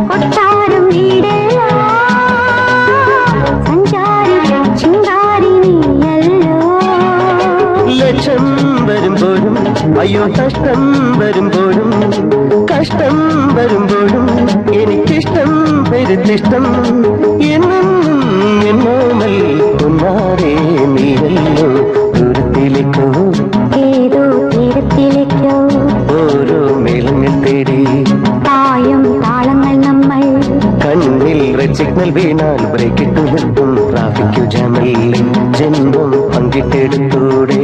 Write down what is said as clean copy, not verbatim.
കൊട്ടാരം വീടല്ല സഞ്ചാരി ചിങ്കാരി നീയല്ലോ. ലക്ഷം വരുമ്പോഴും അയ്യോ കഷ്ടം വരുമ്പോഴും കഷ്ടം വരുമ്പോഴും എനിക്കിഷ്ടം പെരുത്തിഷ്ടം എന്നും എന്നോമൽ ഒന്നാരേ നീയല്ലോ. ദൂരത്തിലേക്കോ ഏതോ തീരത്തിലേക്കോ ഓരോ മേളങ്ങൾ തേടി തായും താളങ്ങൾ നമ്മൾ കണ്ണിൽ റെഡ് സിഗ്നൽ വീണാൽ ബ്രേക്ക് ഇട്ടു നിർത്തും ട്രാഫിക് ജാമല്ലേ ജന്മം പങ്കിട്ടെടുത്തൂടെ.